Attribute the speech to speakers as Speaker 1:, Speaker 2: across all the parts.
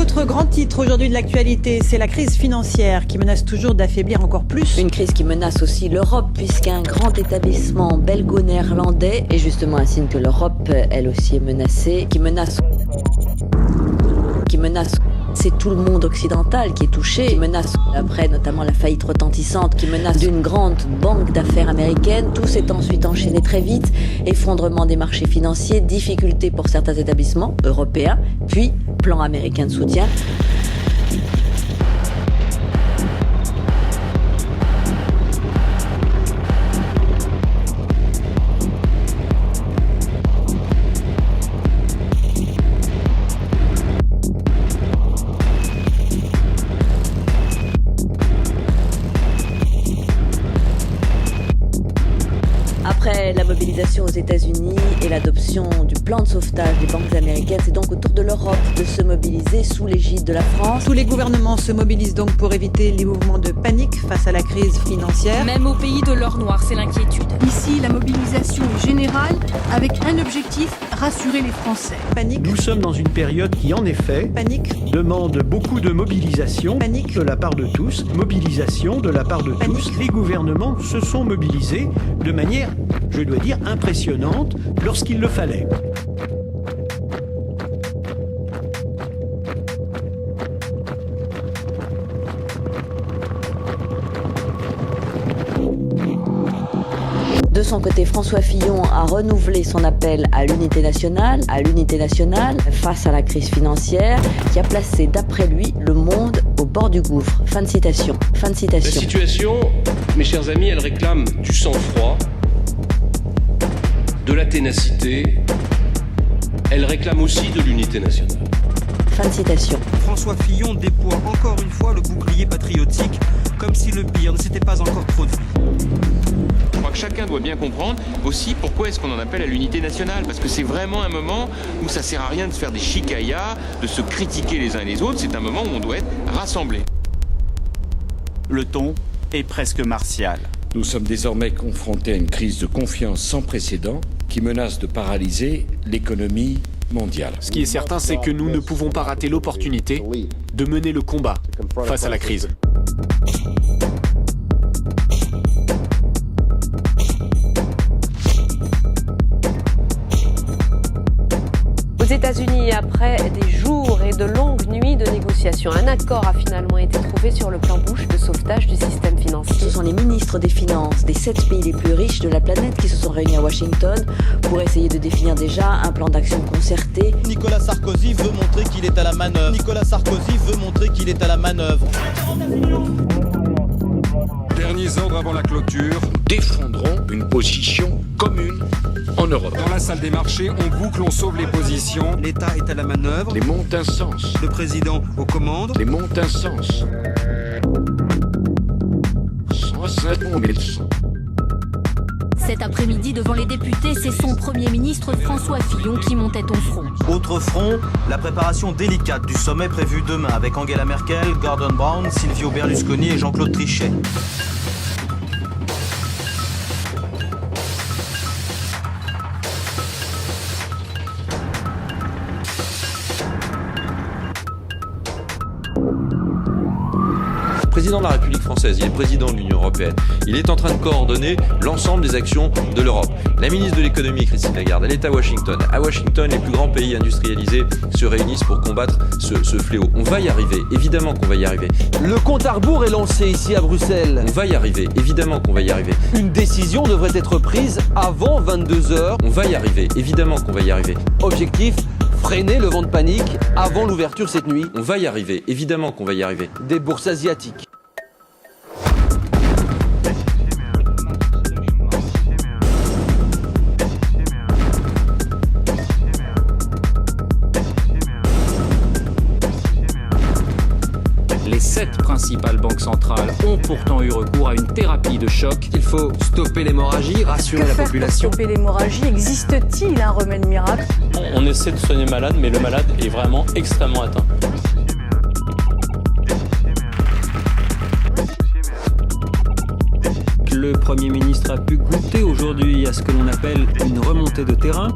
Speaker 1: L'autre grand titre aujourd'hui de l'actualité, c'est la crise financière qui menace toujours d'affaiblir encore plus.
Speaker 2: Une crise qui menace aussi l'Europe, puisqu'un grand établissement belgo-néerlandais est justement un signe que l'Europe, elle aussi, est menacée, qui menace, c'est tout le monde occidental qui est touché, qui menace, après notamment la faillite retentissante, qui menace d'une grande banque d'affaires américaine. Tout s'est ensuite enchaîné très vite, effondrement des marchés financiers, difficultés pour certains établissements européens, puis plan américain de soutien. Après la mobilisation aux États-Unis et l'adoption du plan de sauvetage des banques américaines, c'est donc au tour de l'Europe de se mobiliser sous l'égide de la France.
Speaker 1: Tous les gouvernements se mobilisent donc pour éviter les mouvements de panique face à la crise financière.
Speaker 3: Même au pays de l'or noir, c'est l'inquiétude.
Speaker 4: Ici, la mobilisation est générale avec un objectif, rassurer les Français.
Speaker 1: Panique.
Speaker 5: Nous sommes dans une période qui, en effet,
Speaker 1: Panique.
Speaker 5: demande beaucoup de mobilisation
Speaker 1: Panique.
Speaker 5: de la part de tous. Mobilisation de la part de
Speaker 1: Panique.
Speaker 5: tous. Les gouvernements se sont mobilisés de manière, je dois dire, impressionnante lorsqu'il le fallait.
Speaker 2: De son côté, François Fillon a renouvelé son appel à l'unité nationale face à la crise financière qui a placé, d'après lui, le monde au bord du gouffre. Fin de citation.
Speaker 6: La situation, mes chers amis, elle réclame du sang-froid, de la ténacité, elle réclme aussi de l'unité nationale.
Speaker 2: Fin de citation.
Speaker 7: François Fillon déploie encore une fois le bouclier patriotique, comme si le pire ne s'était pas encore produit.
Speaker 8: Je crois que chacun doit bien comprendre aussi pourquoi est-ce qu'on en appelle à l'unité nationale. Parce que c'est vraiment un moment où ça sert à rien de se faire des chicayas, de se critiquer les uns et les autres. C'est un moment où on doit être rassemblés.
Speaker 9: Le ton est presque martial.
Speaker 10: Nous sommes désormais confrontés à une crise de confiance sans précédent qui menace de paralyser l'économie mondiale.
Speaker 11: Ce qui est certain, c'est que nous ne pouvons pas rater l'opportunité de mener le combat face à la crise.
Speaker 12: Aux États-Unis, après des jours et de longues nuits de négociations, un accord a finalement été trouvé sur le plan Bush de sauvetage du système financier.
Speaker 2: Ce sont les ministres des Finances des 7 pays les plus riches de la planète qui se sont réunis à Washington pour essayer de définir déjà un plan d'action concerté.
Speaker 13: Nicolas Sarkozy veut montrer qu'il est à la manœuvre.
Speaker 14: Derniers ordres avant la clôture.
Speaker 10: Nous défendrons une position commune en Europe.
Speaker 14: Dans la salle des marchés, on boucle, on sauve les positions.
Speaker 7: L'État est à la manœuvre.
Speaker 10: Les montants sens.
Speaker 7: Le président aux commandes.
Speaker 10: Les montants sens. 105 1100.
Speaker 3: Cet après-midi, devant les députés, c'est son Premier ministre François Fillon qui montait au front.
Speaker 13: Autre front, la préparation délicate du sommet prévu demain avec Angela Merkel, Gordon Brown, Silvio Berlusconi et Jean-Claude Trichet.
Speaker 15: Président de la République française, il est président de l'Union européenne. Il est en train de coordonner l'ensemble des actions de l'Europe. La ministre de l'économie, Christine Lagarde, elle est à Washington. À Washington, les plus grands pays industrialisés se réunissent pour combattre ce fléau. On va y arriver, évidemment qu'on va y arriver.
Speaker 16: Le compte à rebours est lancé ici à Bruxelles.
Speaker 15: On va y arriver, évidemment qu'on va y arriver.
Speaker 16: Une décision devrait être prise avant 22h.
Speaker 15: On va y arriver, évidemment qu'on va y arriver.
Speaker 16: Objectif, freiner le vent de panique avant l'ouverture cette nuit.
Speaker 15: On va y arriver, évidemment qu'on va y arriver.
Speaker 16: Des bourses asiatiques.
Speaker 11: Les 7 principales banques centrales ont pourtant eu recours à une thérapie de choc.
Speaker 17: Il faut stopper l'hémorragie, rassurer la population.
Speaker 4: Pour stopper l'hémorragie, existe-t-il un remède miracle?
Speaker 18: On essaie de soigner le malade, mais le malade est vraiment extrêmement atteint.
Speaker 19: Le Premier ministre a pu goûter aujourd'hui à ce que l'on appelle une remontée de terrain.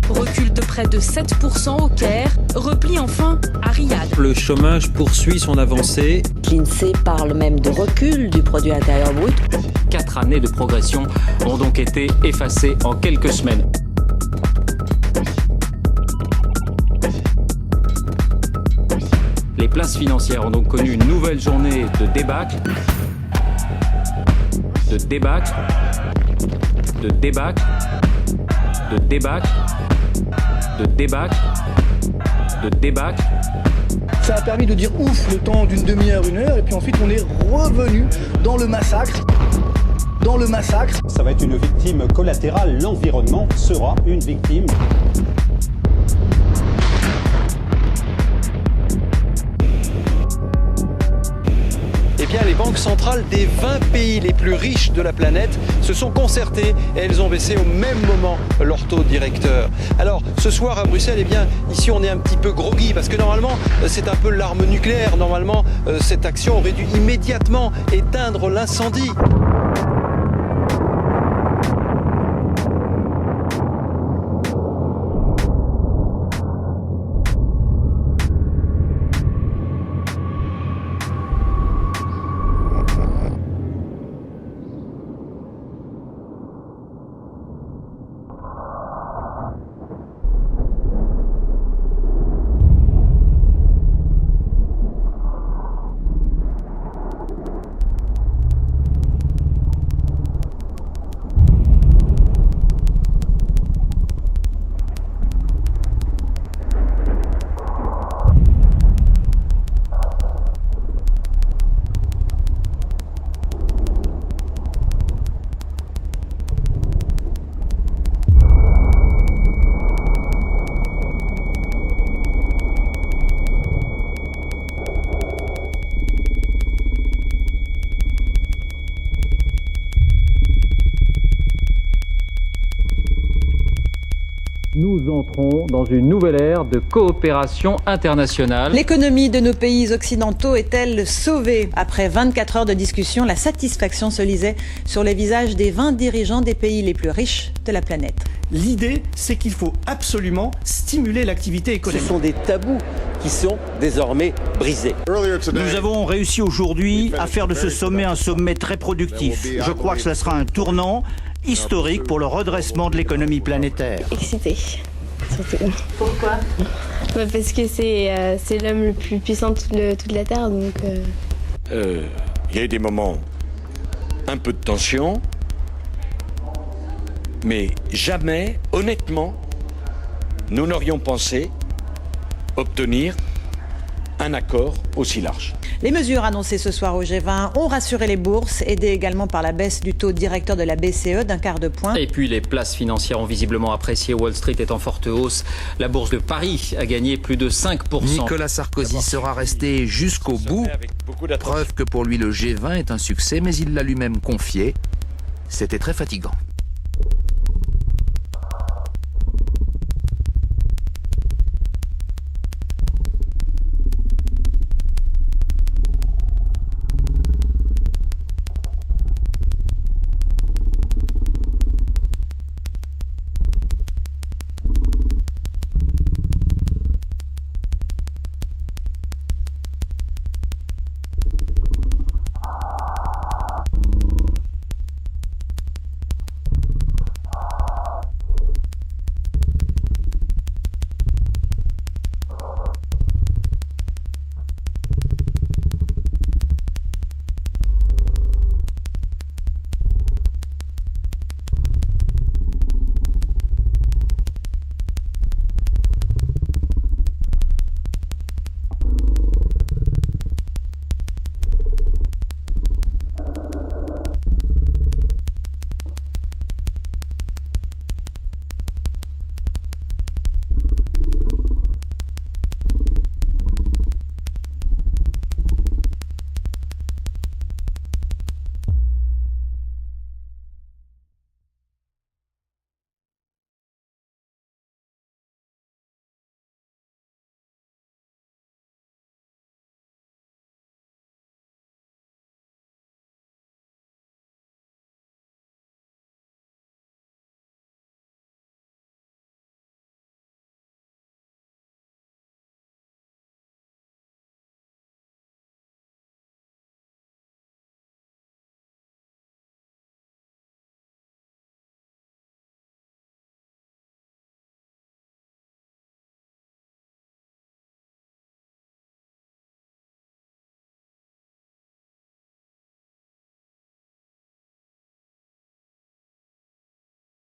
Speaker 3: Recul de
Speaker 19: près de 7% au Caire, repli enfin à Riyad.
Speaker 11: Le chômage poursuit son avancée.
Speaker 2: L'INSEE parle même de recul du produit intérieur brut.
Speaker 11: 4 années de progression ont donc été effacées en quelques semaines. Les places financières ont donc connu une nouvelle journée de débâcle. De débâcle. De débâcle. De débâcle. De débâcle. De débâcle.
Speaker 20: Ça a permis de dire ouf le temps d'une demi-heure, une heure, et puis ensuite on est revenu dans le massacre. Dans le massacre.
Speaker 21: Ça va être une victime collatérale, l'environnement sera une victime.
Speaker 22: Eh bien, les banques centrales des 20 pays les plus riches de la planète se sont concertées et elles ont baissé au même moment leur taux directeur. Alors, ce soir à Bruxelles, eh bien, ici on est un petit peu groggy parce que normalement, c'est un peu l'arme nucléaire. Normalement, cette action aurait dû immédiatement éteindre l'incendie.
Speaker 11: Nous entrons dans une nouvelle ère de coopération internationale.
Speaker 1: L'économie de nos pays occidentaux est-elle sauvée? Après 24 heures de discussion, la satisfaction se lisait sur les visages des 20 dirigeants des pays les plus riches de la planète.
Speaker 5: L'idée, c'est qu'il faut absolument stimuler l'activité économique.
Speaker 16: Ce sont des tabous qui sont désormais brisés.
Speaker 23: Nous avons réussi aujourd'hui à faire de ce sommet un sommet très productif. Je crois que cela sera un tournant historique pour le redressement de l'économie planétaire.
Speaker 24: Excité, surtout.
Speaker 1: Pourquoi?
Speaker 24: Parce que c'est l'homme le plus puissant de toute la Terre, donc...
Speaker 10: Il y a eu des moments, un peu de tension, mais jamais, honnêtement, nous n'aurions pensé obtenir un accord aussi large.
Speaker 1: Les mesures annoncées ce soir au G20 ont rassuré les bourses, aidées également par la baisse du taux directeur de la BCE d'un quart de point.
Speaker 11: Et puis les places financières ont visiblement apprécié. Wall Street est en forte hausse. La bourse de Paris a gagné plus de 5%.
Speaker 25: Nicolas Sarkozy sera resté jusqu'au bout. Preuve que pour lui le G20 est un succès, mais il l'a lui-même confié. C'était très fatigant.